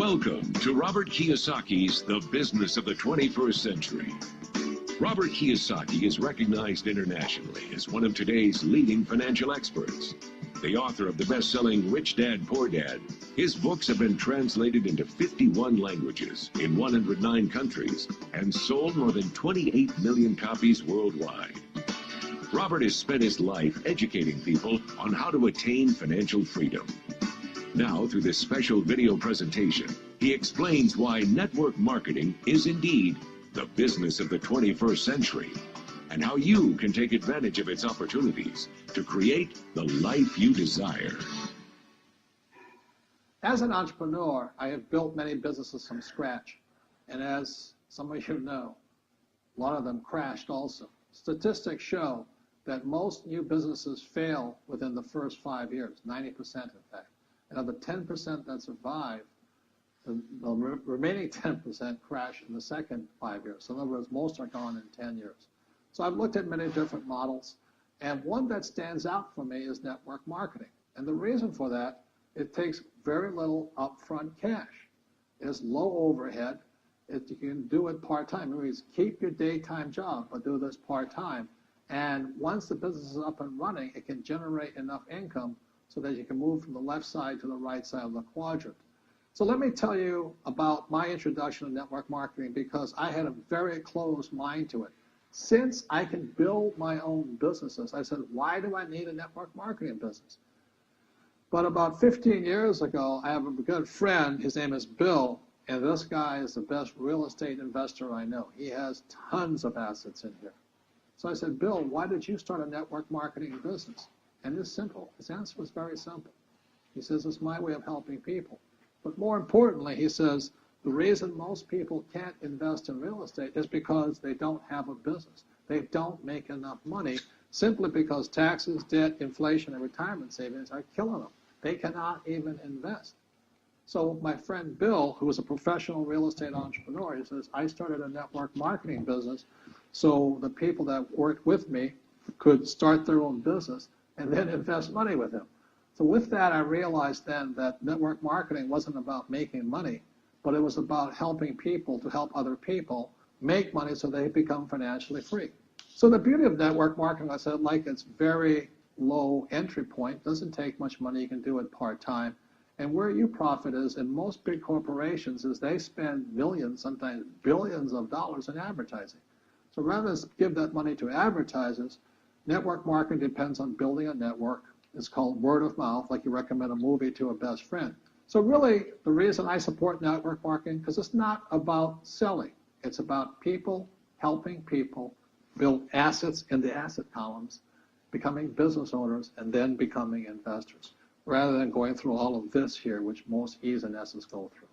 Welcome to Robert Kiyosaki's The Business of the 21st Century. Robert Kiyosaki is recognized internationally as one of today's leading financial experts. The author of the best-selling Rich Dad, Poor Dad, his books have been translated into 51 languages in 109 countries and sold more than 28 million copies worldwide. Robert has spent his life educating people on how to attain financial freedom. Now, through this special video presentation, he explains why network marketing is indeed the business of the 21st century, and how you can take advantage of its opportunities to create the life you desire. As an entrepreneur, I have built many businesses from scratch, and as some of you know, a lot of them crashed also. Statistics show that most new businesses fail within the first 5 years, 90% in fact. And of the 10% that survive, the remaining 10% crash in the second 5 years. So in other words, most are gone in 10 years. So I've looked at many different models, and one that stands out for me is network marketing. And the reason for that, it takes very little upfront cash. It's low overhead. You can do it part-time. It means keep your daytime job, but do this part-time. And once the business is up and running, it can generate enough income so that you can move from the left side to the right side of the quadrant. So let me tell you about my introduction to network marketing, because I had a very closed mind to it. Since I can build my own businesses, I said, why do I need a network marketing business? But about 15 years ago, I have a good friend, his name is Bill, and this guy is the best real estate investor I know. He has tons of assets in here. So I said, Bill, why did you start a network marketing business? And it's simple. His answer was very simple. He says, it's my way of helping people. But more importantly, he says, the reason most people can't invest in real estate is because they don't have a business. They don't make enough money simply because taxes, debt, inflation, and retirement savings are killing them. They cannot even invest. So my friend Bill, who is a professional real estate entrepreneur, he says, I started a network marketing business so the people that worked with me could start their own business and then invest money with him. So with that, I realized then that network marketing wasn't about making money, but it was about helping people to help other people make money so they become financially free. So the beauty of network marketing, I said, like it's very low entry point, doesn't take much money, you can do it part-time. And where you profit is in most big corporations is they spend millions, sometimes billions of dollars in advertising. So rather than give that money to advertisers, network marketing depends on building a network. It's called word of mouth, like you recommend a movie to a best friend. So really, the reason I support network marketing, because it's not about selling. It's about people helping people build assets in the asset columns, becoming business owners, and then becoming investors, rather than going through all of this here, which most E's and S's go through.